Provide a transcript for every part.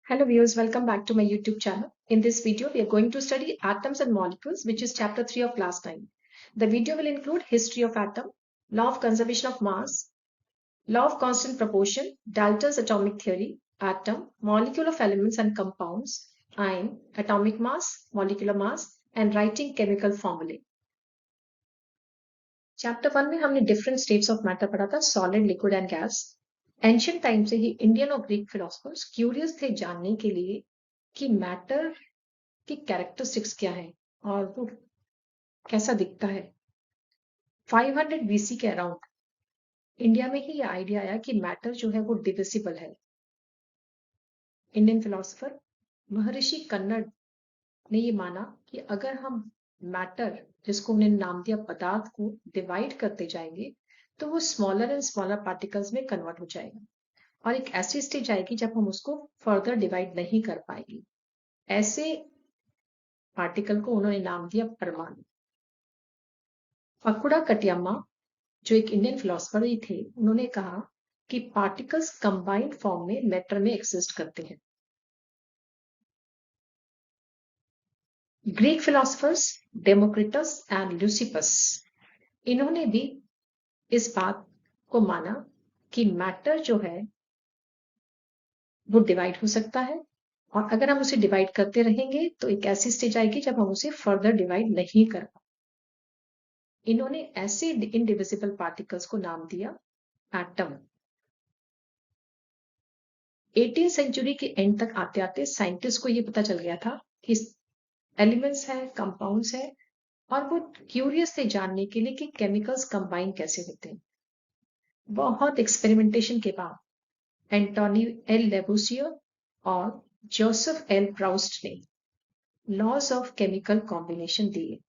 Hello viewers, welcome back to my YouTube channel. In this video, we are going to study atoms and molecules, which is chapter 3 of class 9. The video will include history of atom, law of conservation of mass, law of constant proportion, Dalton's atomic theory, atom, molecule of elements and compounds, ion, atomic mass, molecular mass, and writing chemical formulae. Chapter 1 में हमने different states of matter पढ़ा था, solid, liquid and gas. Ancient time से ही Indian और Greek philosophers curious थे जानने के लिए कि मैटर की कैरेक्टरिस्टिक्स क्या है और वो कैसा दिखता है। 500 बीसी के अराउंड इंडिया में ही ये आइडिया आया कि मैटर जो है वो डिविजिबल है। इंडियन फिलोसफर महर्षि कन्नड़ ने ये माना कि अगर हम मैटर, जिसको उन्हें नाम दिया पदार्थ, को डिवाइड करते जाएंगे तो वो स्मॉलर एंड स्मॉलर पार्टिकल्स में कन्वर्ट हो जाएगा और एक ऐसी स्टेज आएगी जब हम उसको फर्दर डिवाइड नहीं कर पाएंगे। ऐसे पार्टिकल को उन्होंने नाम दिया परमाणु। फकुड़ा कटियम्मा, जो एक इंडियन फिलोसफर ही थे, उन्होंने कहा कि पार्टिकल्स कंबाइंड फॉर्म में मैटर में एक्सिस्ट करते हैं। Greek philosophers Democritus and Leucippus, इन्होंने भी इस बात को माना कि मैटर जो है वो डिवाइड हो सकता है और अगर हम उसे डिवाइड करते रहेंगे तो एक ऐसी स्टेज आएगी जब हम उसे फर्दर डिवाइड नहीं कर पाएंगे। इन्होंने ऐसे इनडिविजिबल पार्टिकल्स को नाम दिया एटम। 18th सेंचुरी के एंड तक आते आते साइंटिस्ट को ये पता चल गया था कि एलिमेंट्स है, कंपाउंड्स है, और वो क्यूरियस थे जानने के लिए कि केमिकल्स कंबाइन कैसे होते हैं। बहुत एक्सपेरिमेंटेशन के बाद एंटोनी एल लेबुसियर और जोसेफ एल प्राउस्ट ने लॉज ऑफ केमिकल कॉम्बिनेशन दिए।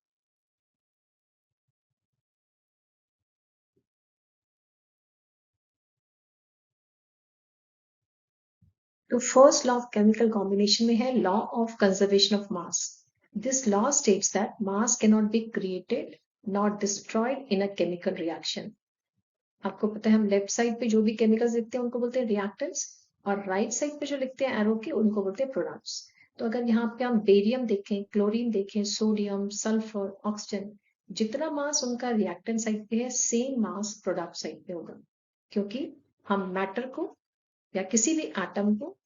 तो first law of chemical combination में है law of conservation of mass. This law states that mass can not be created not destroyed in a chemical reaction. आपको पता है हम left side पे जो भी केमिकल्स लिखते हैं उनको बोलते हैं रिएक्टेंट्स, और राइट साइड पे जो लिखते हैं एरो के उनको बोलते हैं प्रोडक्ट्स। तो अगर यहाँ पे हम बेरियम देखें, क्लोरीन देखें, सोडियम, सल्फर, ऑक्सीजन, जितना मास उनका रिएक्टेंट साइड पे है सेम मास प्रोडक्ट साइड पे होगा, क्योंकि हम मैटर को या किसी भी एटम को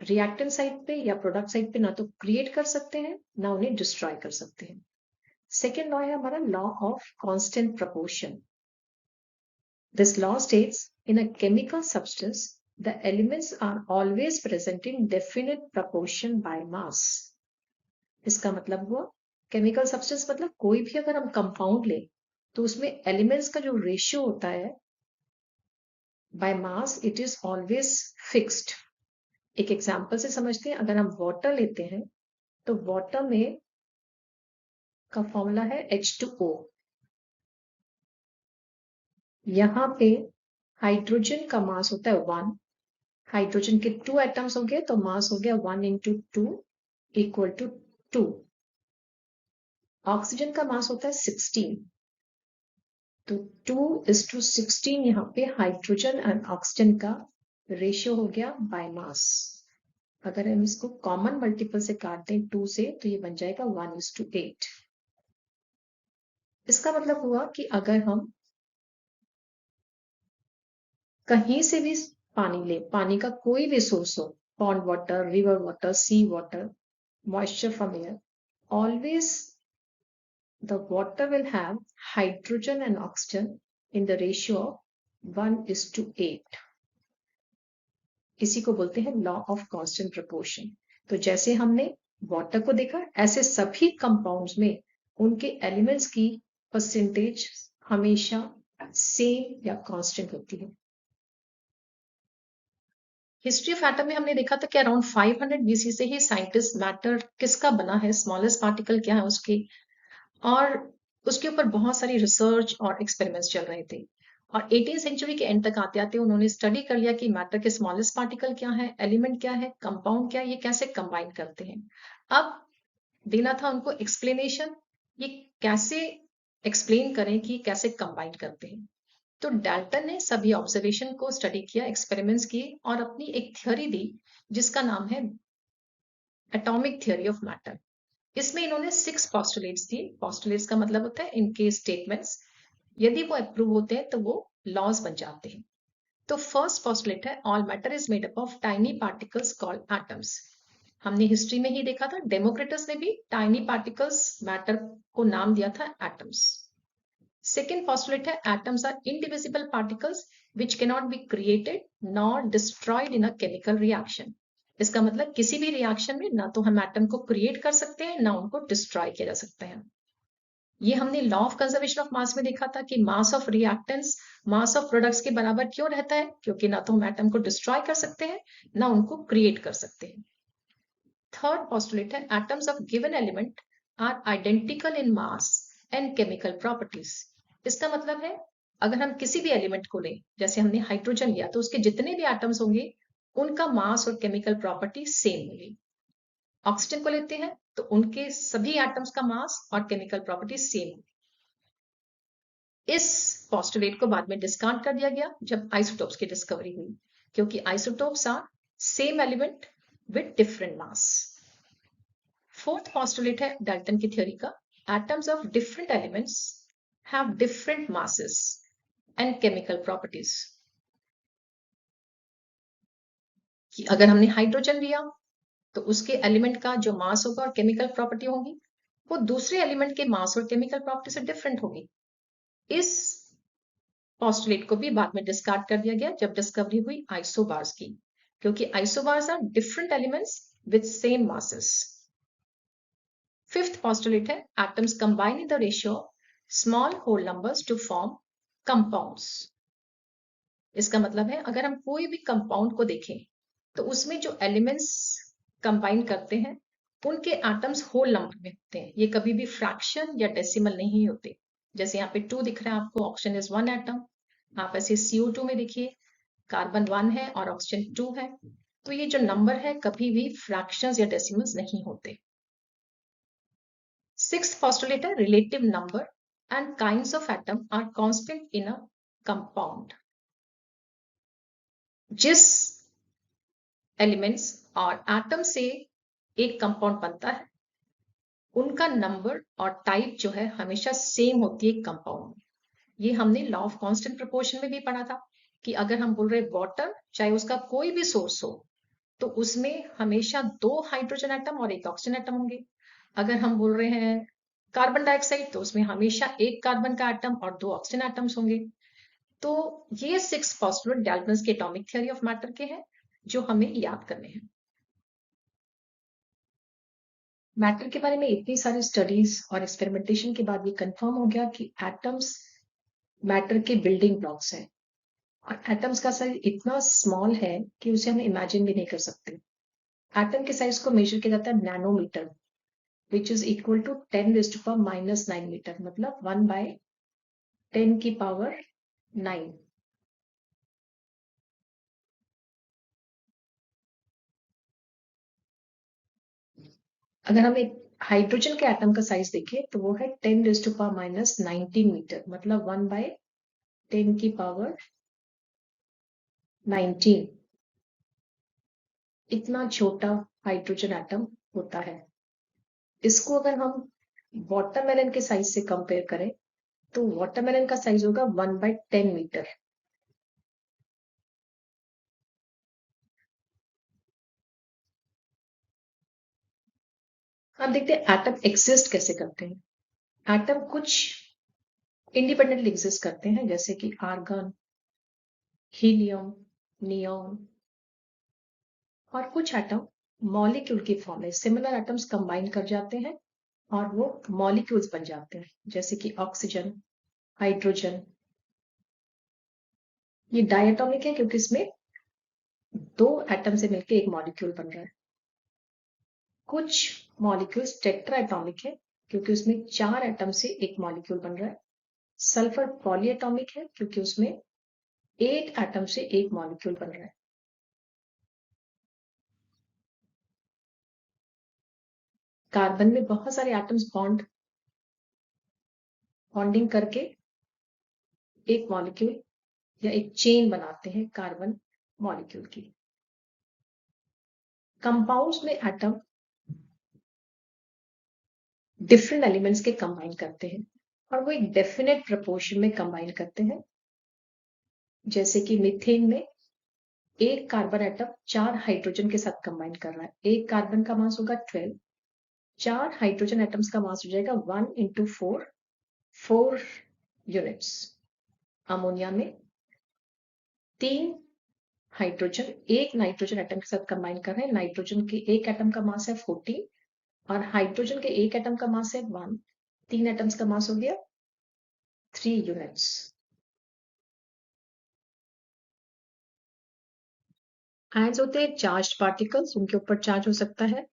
रिएक्टेंट साइड पे या प्रोडक्ट साइड पे ना तो क्रिएट कर सकते हैं ना उन्हें डिस्ट्रॉय कर सकते हैं। सेकेंड लॉ है हमारा law of constant proportion. This law states in a chemical substance, the elements are always present in definite proportion by mass. इसका मतलब हुआ केमिकल सब्सटेंस मतलब कोई भी अगर हम कंपाउंड ले तो उसमें एलिमेंट्स का जो रेशियो होता है by mass it is always fixed. एक एग्जांपल से समझते हैं, अगर हम वाटर लेते हैं तो वाटर में का फॉर्मूला है H2O। यहाँ पे हाइड्रोजन का मास होता है 1, हाइड्रोजन के 2 एटम्स हो गए तो मास हो गया 1 into 2 इक्वल टू 2। ऑक्सीजन का मास होता है 16, तो 2:16 यहाँ पे हाइड्रोजन एंड ऑक्सीजन का रेशियो हो गया बाय मास। अगर हम इसको कॉमन मल्टीपल से काट दें 2 से तो ये बन जाएगा 1:8। इसका मतलब हुआ कि अगर हम कहीं से भी पानी ले, पानी का कोई भी सोर्स हो, pond water, river water, sea water, moisture from air, always the water will have hydrogen and oxygen in the ratio of 1:8। इसी को बोलते हैं लॉ ऑफ कांस्टेंट प्रोपोर्शन। तो जैसे हमने वाटर को देखा, ऐसे सभी कंपाउंड्स में उनके एलिमेंट्स की परसेंटेज हमेशा सेम या कांस्टेंट होती है। हिस्ट्री ऑफ एटम में हमने देखा था कि अराउंड 500 बीसी से ही साइंटिस्ट मैटर किसका बना है, स्मॉलेस्ट पार्टिकल क्या है उसके, और उसके ऊपर बहुत सारी रिसर्च और एक्सपेरिमेंट्स चल रहे थे। और 18th सेंचुरी के एंड तक आते आते उन्होंने स्टडी कर लिया कि मैटर के स्मॉलेस्ट पार्टिकल क्या है, एलिमेंट क्या है, कंपाउंड क्या है, ये कैसे कंबाइन करते हैं। अब देना था उनको एक्सप्लेनेशन, ये कैसे एक्सप्लेन करें कि कैसे कंबाइन करते हैं। तो डाल्टन ने सभी ऑब्जर्वेशन को स्टडी किया, एक्सपेरिमेंट्स किए और अपनी एक थ्योरी दी जिसका नाम है एटॉमिक थ्योरी ऑफ मैटर। इसमें इन्होंने 6 पोस्टुलेट्स दिए। पोस्टुलेट्स का मतलब होता है इनके स्टेटमेंट्स, यदि वो अप्रूव होते हैं तो वो लॉज बन जाते हैं। तो फर्स्ट पोस्टुलेट है all matter is made up of tiny particles called atoms. हमने हिस्ट्री में ही देखा था, डेमोक्रिटस ने भी टाइनी पार्टिकल्स मैटर को नाम दिया था एटम्स। सेकेंड पोस्टुलेट है atoms are indivisible particles which cannot be created nor destroyed in a chemical reaction. इसका मतलब किसी भी रिएक्शन में ना तो हम एटम को क्रिएट कर सकते हैं ना उनको डिस्ट्रॉय किया जा सकते हैं। ये हमने law of conservation of mass में देखा था कि mass of reactants mass of products के बराबर क्यों रहता है, क्योंकि ना तो हम एटम को डिस्ट्रॉय कर सकते हैं ना उनको क्रिएट कर सकते हैं। थर्ड पोस्टुलेट है atoms of given element are identical in mass and chemical properties. इसका मतलब है अगर हम किसी भी एलिमेंट को लें, जैसे हमने हाइड्रोजन लिया, तो उसके जितने भी एटम्स होंगे उनका मास और केमिकल प्रॉपर्टी सेम होगी। ऑक्सीजन को लेते हैं तो उनके सभी एटम्स का मास और केमिकल प्रॉपर्टी सेम होगी। इस पोस्टुलेट को बाद में डिस्कार्ड कर दिया गया जब आइसोटोप्स की डिस्कवरी हुई, क्योंकि isotopes are same element with different mass. Fourth postulate है डाल्टन की थ्योरी का, atoms of different elements have different masses and chemical properties. कि अगर हमने हाइड्रोजन लिया तो उसके एलिमेंट का जो मास होगा और केमिकल प्रॉपर्टी होगी वो दूसरे एलिमेंट के मास और केमिकल प्रॉपर्टी से डिफरेंट होगी। इस पोस्टुलेट को भी बाद में डिस्कार्ड कर दिया गया जब डिस्कवरी हुई आइसोबार्स की, क्योंकि isobars are different elements with same masses. Fifth postulate है atoms combine in the ratio small whole numbers to form compounds. इसका मतलब है अगर हम कोई भी कंपाउंड को देखें तो उसमें जो एलिमेंट्स कंबाइन करते हैं उनके एटम्स होल नंबर में होते हैं, ये कभी भी फ्रैक्शन या डेसिमल नहीं होते। जैसे यहाँ पे 2 दिख रहा है आपको, ऑक्सीजन इज 1 एटम। आप ऐसे CO2 में देखिए, कार्बन 1 है और ऑक्सीजन 2 है, तो ये जो नंबर है कभी भी फ्रैक्शंस या डेसिमल्स नहीं होते। Sixth postulate है relative number and kinds of atom are constant in a compound. जिस एलिमेंट्स और एटम से एक कंपाउंड बनता है उनका नंबर और टाइप जो है हमेशा सेम होती है कंपाउंड में। ये हमने लॉ ऑफ कांस्टेंट प्रोपोर्शन में भी पढ़ा था कि अगर हम बोल रहे वाटर, चाहे उसका कोई भी सोर्स हो, तो उसमें हमेशा 2 हाइड्रोजन एटम और 1 ऑक्सीजन एटम होंगे। अगर हम बोल रहे हैं कार्बन डाइऑक्साइड तो उसमें हमेशा 1 कार्बन का एटम और 2 ऑक्सीजन एटम्स होंगे। तो ये 6 पोस्टुलेट डाल्टन के एटॉमिक थ्योरी ऑफ मैटर के हैं जो हमें याद करने हैं। मैटर के बारे में इतनी सारी स्टडीज और एक्सपेरिमेंटेशन के बाद ये कंफर्म हो गया कि एटम्स मैटर के बिल्डिंग ब्लॉक्स हैं और एटम्स का साइज इतना स्मॉल है कि उसे हम इमेजिन भी नहीं कर सकते। एटम के साइज को मेजर किया जाता है nanometre, which is equal to 10 raised to power minus 9 metre, मतलब 1 by 10 की पावर 9। अगर हम एक हाइड्रोजन के एटम का साइज देखें तो वो है 10 raise to power minus 19 metre, मतलब 1 बाय 10 की पावर 19। इतना छोटा हाइड्रोजन एटम होता है। इसको अगर हम वाटरमेलन के साइज से कंपेयर करें तो वाटरमेलन का साइज होगा 1 बाय 10 मीटर। अब देखते हैं एटम एक्सिस्ट कैसे करते हैं। एटम कुछ इंडिपेंडेंटली एग्जिस्ट करते हैं, जैसे कि आर्गन, हीलियम, नियॉन, और कुछ एटम मॉलिक्यूल की फॉर्म में सिमिलर एटम्स कंबाइन कर जाते हैं और वो मॉलिक्यूल्स बन जाते हैं, जैसे कि ऑक्सीजन, हाइड्रोजन। ये डायटोमिक है क्योंकि इसमें 2 एटम से मिलकर एक मॉलिक्यूल बन रहा है। कुछ मॉलिक्यूल्स टेट्राएटॉमिक है क्योंकि उसमें 4 एटम से एक मॉलिक्यूल बन रहा है। सल्फर पॉलीएटॉमिक है क्योंकि उसमें 8 एटम से एक मॉलिक्यूल बन रहा है। कार्बन में बहुत सारे एटम्स बॉन्डिंग करके एक मॉलिक्यूल या एक चेन बनाते हैं कार्बन मॉलिक्यूल की। कंपाउंड्स में एटम डिफरेंट एलिमेंट्स के कंबाइन करते हैं और वो एक डेफिनेट प्रोपोर्शन में कंबाइन करते हैं। जैसे कि मीथेन में एक कार्बन एटम 4 हाइड्रोजन के साथ कंबाइन कर रहा है। एक कार्बन का मास होगा 12, 4 हाइड्रोजन एटम्स का मास हो जाएगा 1 into 4, 4 यूनिट्स। अमोनिया में 3 हाइड्रोजन एक नाइट्रोजन एटम के साथ कंबाइन कर रहे हैं। नाइट्रोजन के एक एटम का मास है 14 और हाइड्रोजन के एक एटम का मास है 1। 3 एटम्स का मास हो गया 3 यूनिट्स। आयंस होते हैं चार्ज पार्टिकल्स, उनके ऊपर चार्ज हो सकता है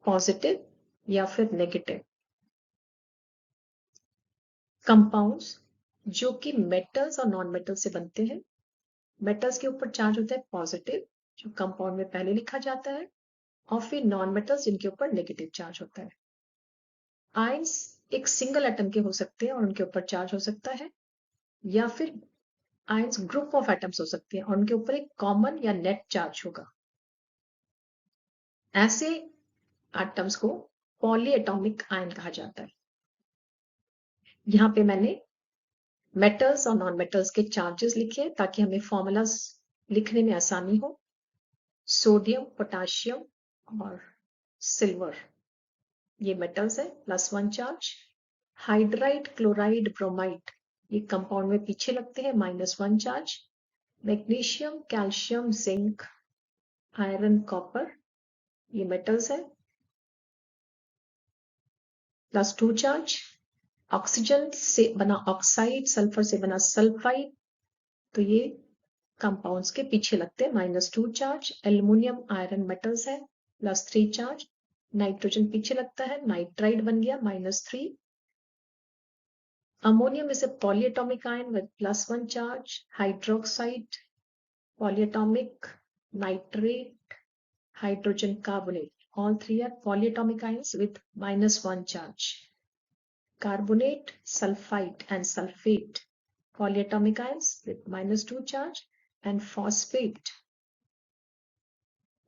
पॉजिटिव या फिर नेगेटिव। कंपाउंड्स जो कि मेटल्स और नॉन मेटल से बनते हैं, मेटल्स के ऊपर चार्ज होता है पॉजिटिव जो कंपाउंड में पहले लिखा जाता है, और फिर नॉन मेटल्स जिनके ऊपर नेगेटिव चार्ज होता है। आयंस एक सिंगल एटम के हो सकते हैं और उनके ऊपर चार्ज हो सकता है, या फिर आयंस ग्रुप ऑफ एटम्स हो सकते हैं और उनके ऊपर एक कॉमन या नेट चार्ज होगा। ऐसे एटम्स को पॉलीएटॉमिक आयन कहा जाता है। यहाँ पे मैंने मेटल्स और नॉन मेटल्स के चार्जेस लिखे ताकि हमें फॉर्मूलाज लिखने में आसानी हो। सोडियम, पोटाशियम और सिल्वर ये मेटल्स है, +1 चार्ज। हाइड्राइड, क्लोराइड, ब्रोमाइड ये कंपाउंड में पीछे लगते हैं, -1 charge. Magnesium, calcium, zinc, iron, copper ये मेटल्स है, +2 चार्ज। ऑक्सीजन से बना ऑक्साइड, सल्फर से बना सल्फाइड, तो ये कंपाउंड्स के पीछे लगते हैं, -2 चार्ज। एल्युमिनियम, आयरन मेटल्स है, +3 चार्ज। नाइट्रोजन पीछे लगता है, नाइट्राइड बन गया, -3। Ammonium is a polyatomic ion with +1 charge. Hydroxide, polyatomic, nitrate, hydrogen carbonate. All three are polyatomic ions with -1 charge. Carbonate, sulfite and sulfate, polyatomic ions with -2 charge. And phosphate,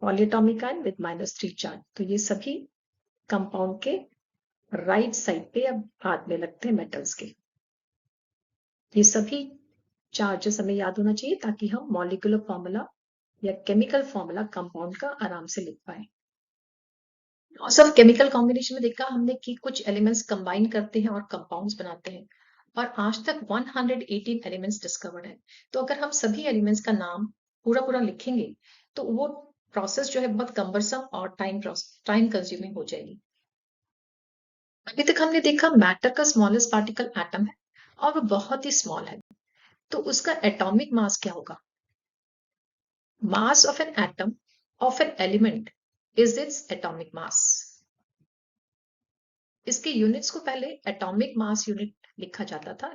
polyatomic ion with -3 charge. तो ये सभी compound के right side पे अब हाथ में लगते हैं मेटल्स के। ये सभी चार्जेस हमें याद होना चाहिए ताकि हम मॉलिक्यूलर फॉर्मूला या केमिकल फॉर्मूला कंपाउंड का आराम से लिख पाए। सब केमिकल कॉम्बिनेशन में देखा हमने कि कुछ एलिमेंट्स कंबाइन करते हैं और कंपाउंड्स बनाते हैं, और आज तक 118 एलिमेंट्स डिस्कवर्ड है। तो अगर हम सभी एलिमेंट्स का नाम पूरा पूरा लिखेंगे तो वो प्रोसेस जो है बहुत कम्बरसम और टाइम कंज्यूमिंग हो जाएगी। अभी तक हमने देखा मैटर का स्मॉलेस्ट पार्टिकल एटम है और वो बहुत ही स्मॉल है, तो उसका एटॉमिक मास क्या होगा? Mass of an atom of an element is its atomic mass. इसके यूनिट्स को पहले एटॉमिक मास यूनिट लिखा जाता था,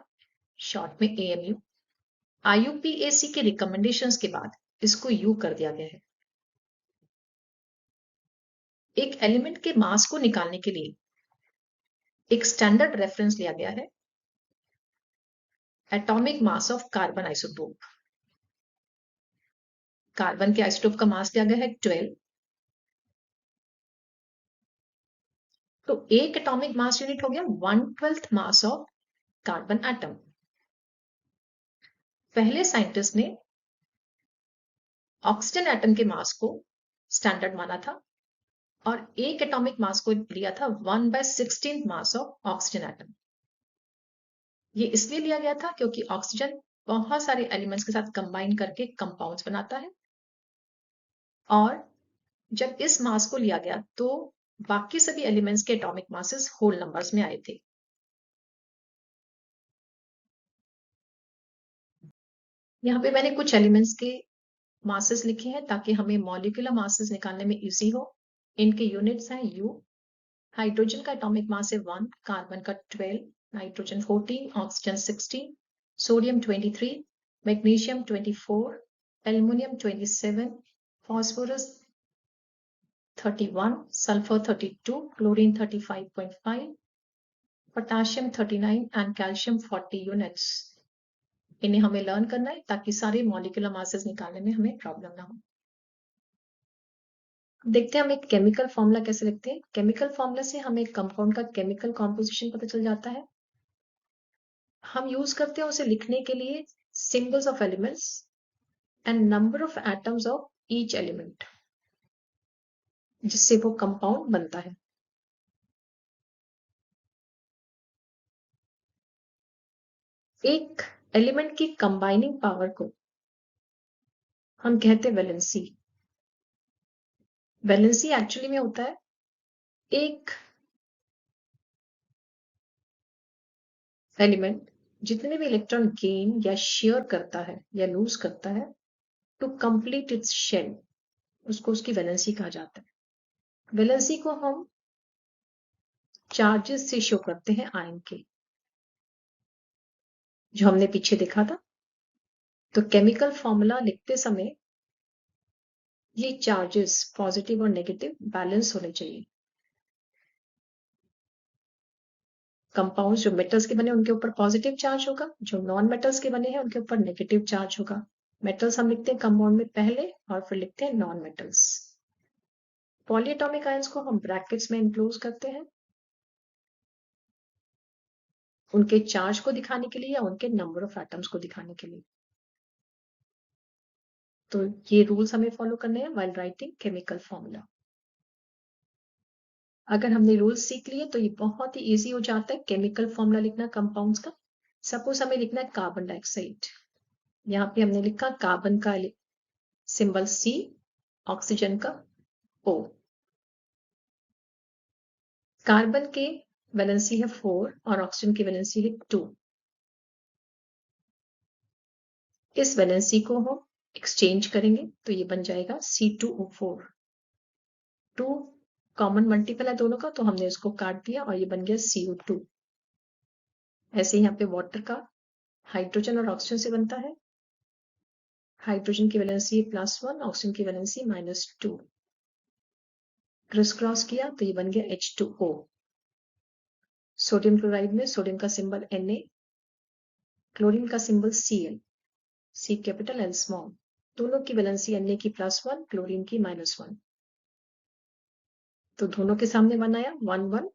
शॉर्ट में AMU। IUPAC के रिकमेंडेशंस के बाद इसको U कर दिया गया है। एक एलिमेंट के मास को निकालने के लिए एक स्टैंडर्ड रेफरेंस लिया गया है, atomic mass of carbon isotope. Carbon के आइसोटोप का मास दिया गया है 12, तो एक एटॉमिक मास यूनिट हो गया 1/12 मास ऑफ कार्बन एटम। पहले साइंटिस्ट ने ऑक्सीजन एटम के मास को स्टैंडर्ड माना था और एक एटॉमिक मास को लिया था 1/16 मास ऑफ ऑक्सीजन एटम। ये इसलिए लिया गया था क्योंकि ऑक्सीजन बहुत सारे एलिमेंट्स के साथ कंबाइन करके कंपाउंड्स बनाता है, और जब इस मास को लिया गया तो बाकी सभी एलिमेंट्स के एटॉमिक मासेस होल नंबर्स में आए थे। यहाँ पे मैंने कुछ एलिमेंट्स के मासेस लिखे हैं ताकि हमें मॉलिक्यूलर मासेस निकालने में इजी हो। इनके यूनिट्स हैं U। हाइड्रोजन का एटॉमिक मास है 1, कार्बन का 12, nitrogen 14, oxygen 16, sodium 23, magnesium 24, aluminium 27, phosphorus 31, sulphur 32, chlorine 35.5, potassium 39 and calcium 40 units. इन्हें हमें लर्न करना है ताकि सारे मॉलिक्यूलर मासेस निकालने में हमें प्रॉब्लम ना हो। देखते हैं हम एक केमिकल फॉर्मूला कैसे लिखते हैं। केमिकल फॉर्मूला से हमें कंपाउंड का केमिकल कॉम्पोजिशन पता चल जाता है। हम यूज करते हैं उसे लिखने के लिए symbols of elements and number of atoms of each element, जिससे वो कंपाउंड बनता है। एक एलिमेंट की कंबाइनिंग पावर को हम कहते हैं वैलेंसी। वैलेंसी एक्चुअली में होता है एक एलिमेंट जितने भी इलेक्ट्रॉन गेन या शेयर करता है या लूज करता है टू कंप्लीट इट्स शेल, उसको उसकी वैलेंसी कहा जाता है। वैलेंसी को हम चार्जेस से शो करते हैं आयन के, जो हमने पीछे देखा था। तो केमिकल फॉर्मूला लिखते समय ये चार्जेस पॉजिटिव और नेगेटिव बैलेंस होने चाहिए। कंपाउंड्स जो मेटल्स के बने उनके ऊपर पॉजिटिव चार्ज होगा, जो नॉन मेटल्स के बने हैं उनके ऊपर नेगेटिव चार्ज होगा। मेटल्स हम लिखते हैं कंपाउंड में पहले और फिर लिखते हैं नॉन मेटल्स। पॉलीएटॉमिक आयंस को हम ब्रैकेट्स में इंक्लोज करते हैं उनके चार्ज को दिखाने के लिए या उनके नंबर ऑफ एटम्स को दिखाने के लिए। तो ये रूल्स हमें फॉलो करने हैं व्हाइल राइटिंग केमिकल फॉर्मूला। अगर हमने रूल्स सीख लिए तो ये बहुत ही इजी हो जाता है केमिकल फॉर्मूला लिखना कंपाउंड्स का। सपोज हमें लिखना है कार्बन डाइऑक्साइड। यहाँ पे हमने लिखा कार्बन का सिंबल C, ऑक्सीजन का O। कार्बन के वैलेंसी है 4 और ऑक्सीजन की वैलेंसी है 2। इस वैलेंसी को हम एक्सचेंज करेंगे तो ये बन जाएगा C2O4। 2 कॉमन मल्टीपल है दोनों का, तो हमने इसको काट दिया और ये बन गया CO2। ऐसे ही यहाँ पे वाटर का हाइड्रोजन और ऑक्सीजन से बनता है। हाइड्रोजन की वैलेंसी +1, ऑक्सीजन की वैलेंसी -2। क्रिस क्रॉस किया तो ये बन गया H2O। सोडियम क्लोराइड में सोडियम का सिंबल Na, क्लोरीन का symbol Cl, C capital L small. दोनों की वैलेंसी Na की +1, क्लोरीन की -1। तो दोनों के सामने 1 आया, 1 1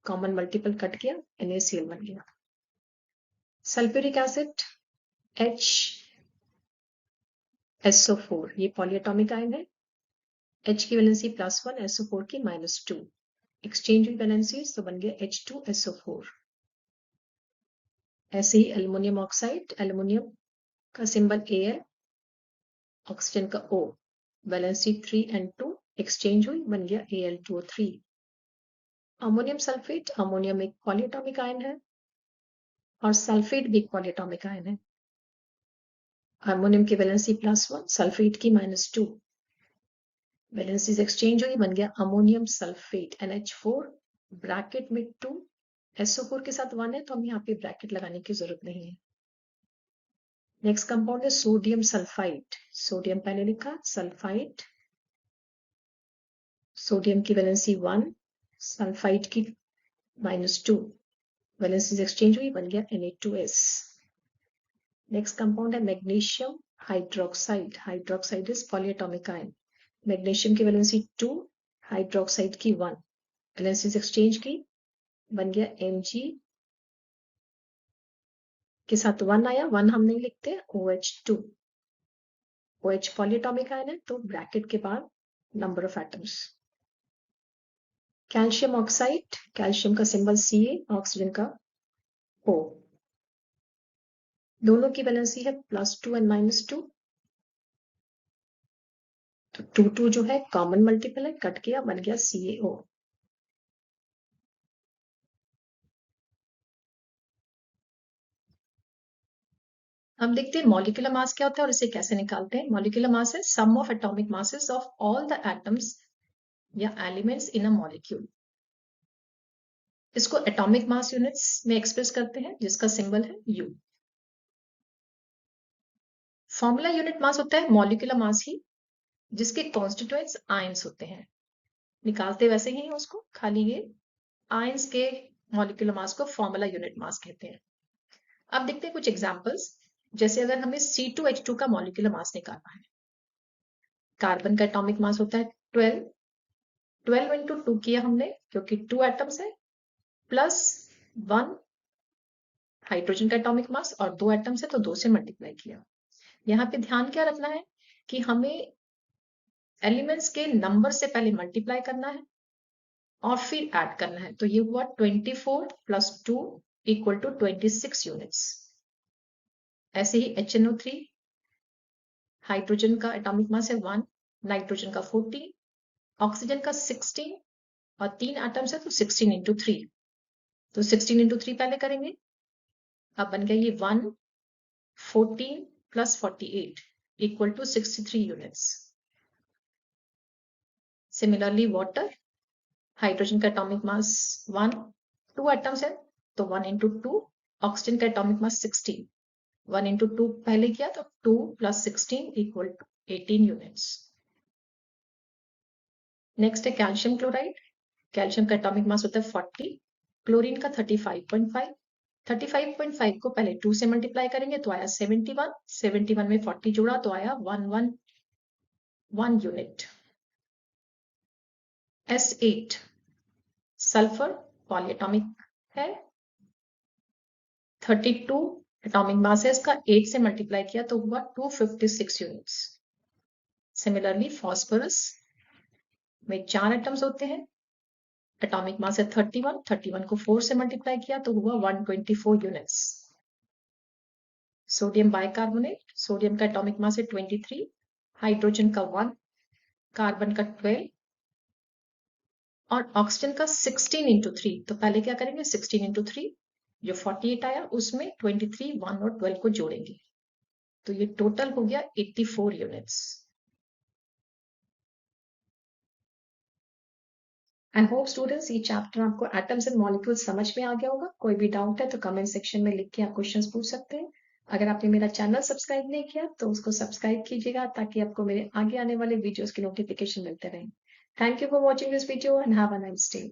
कॉमन मल्टीपल कट किया, NaCl बन गया। सल्फ्यूरिक एसिड HSO4, ये पॉलीएटॉमिक आयन है। H की वैलेंसी +1, SO4 की -2। एक्सचेंज हुई वैलेंसी तो बन गया H2SO4। ऐसे ही एल्युमिनियम ऑक्साइड, एल्युमिनियम का सिंबल Al, ऑक्सीजन का O, वैलेंसी 3 and 2 एक्सचेंज हुई, बन गया Al2O3। अमोनियम सल्फेट, अमोनियम एक पॉलीएटॉमिक आयन है और सल्फेट भी एक पॉलीएटॉमिक आयन है। अमोनियम की वैलेंसी +1, सल्फेट की -2। वैलेंसीज एक्सचेंज हुई, बन गया अमोनियम सल्फेट NH4, ब्रैकेट में 2। SO4 के साथ 1 है तो हम यहाँ पे ब्रैकेट लगाने की जरूरत नहीं है। नेक्स्ट कंपाउंड है सोडियम सल्फाइड। सोडियम पहले लिखा, सल्फाइड। सोडियम की वैलेंसी 1, सल्फाइड की -2। वैलेंसीज एक्सचेंज हुई, बन गया Na2S। नेक्स्ट कंपाउंड है magnesium hydroxide. Hydroxide is polyatomic ion. Magnesium की वैलेंसी 2, हाइड्रोक्साइड की 1। वैलेंसीज एक्सचेंज की, बन गया Mg के साथ 1 आया, 1 हम नहीं लिखते, OH2। OH पॉलीएटॉमिक आयन है तो ब्रैकेट के बाद number of atoms. Calcium oxide, calcium का सिंबल Ca, ऑक्सीजन का O। दोनों की वैलेंसी है +2 and -2। तो 2 2 जो है कॉमन मल्टीपल है, कट किया, बन गया CaO। हम देखते हैं मॉलिक्यूलर मास क्या होता है और इसे कैसे निकालते हैं। मॉलिक्यूलर मास है sum of atomic masses of all the atoms या एलिमेंट्स इन अ मॉलिक्यूल। इसको एटॉमिक मास यूनिट्स में एक्सप्रेस करते हैं जिसका सिंबल है U। फॉर्मूला यूनिट मास होता है मॉलिक्यूलर मास ही, जिसके कॉन्स्टिट्यूएंट्स आयंस होते हैं। निकालते वैसे ही हैं उसको, खाली ये आयंस के मॉलिक्यूलर मास को फॉर्मूला यूनिट मास कहते हैं। अब देखते हैं कुछ एग्जांपल्स। जैसे अगर हमें C2H2 का मॉलिक्यूलर मास निकालना है, कार्बन का एटॉमिक मास होता है 12 इंटू 2 किया हमने क्योंकि 2 एटम्स है, प्लस 1 हाइड्रोजन का एटॉमिक मास और 2 एटम्स है तो 2 से मल्टीप्लाई किया। यहाँ पे ध्यान क्या रखना है कि हमें एलिमेंट्स के नंबर से पहले मल्टीप्लाई करना है और फिर ऐड करना है। तो ये हुआ 24 प्लस 2 इक्वल टू 26 यूनिट्स। ऐसे ही HNO3, हाइड्रोजन का एटॉमिक मास है 1, नाइट्रोजन का 14, ऑक्सीजन का 16 और 3 एटम्स है तो 16 इंटू 3। तो 16 इंटू 3 पहले करेंगे। अब बन गया ये 1, 14 plus 48 equal to 63 units. Similarly water, hydrogen का एटॉमिक मास 1, 2 एटम्स है तो 1 इंटू 2, ऑक्सीजन का एटॉमिक मास 16, 1 इंटू 2 पहले किया तो 2 plus 16 equal to 18 units. Next है कैल्शियम क्लोराइड, कैल्शियम का एटॉमिक मास होता है 40, क्लोरीन का 35.5, 35.5 को पहले 2 से मल्टीप्लाई करेंगे तो आया 71, 71 में 40 जोड़ा तो आया 111 यूनिट। S8 सल्फर पॉलीएटॉमिक है, 32 एटॉमिक मास है इसका, 8 से मल्टीप्लाई किया तो हुआ 256 यूनिट्स। सिमिलरली फॉस्फोरस में 4 एटम्स होते हैं, एटॉमिक मास है 31, 31 को 4 से मल्टीप्लाई किया तो हुआ 124 यूनिट्स। सोडियम बाइकार्बोनेट, सोडियम का एटॉमिक मास है 23, हाइड्रोजन का 1, कार्बन का 12 और ऑक्सीजन का 16 इंटू 3। तो पहले क्या करेंगे 16 इंटू 3, जो 48 आया उसमें 23, 1 और 12 को जोड़ेंगे तो ये टोटल हो गया 84 यूनिट्स। आई होप स्टूडेंट्स ये चैप्टर आपको एटम्स एंड मॉलिक्यूल्स समझ में आ गया होगा। कोई भी डाउट है तो कमेंट सेक्शन में लिख के आप क्वेश्चंस पूछ सकते हैं। अगर आपने मेरा चैनल सब्सक्राइब नहीं किया तो उसको सब्सक्राइब कीजिएगा ताकि आपको मेरे आगे आने वाले वीडियोस की नोटिफिकेशन मिलते रहे। Thank you for watching this video and have a nice day.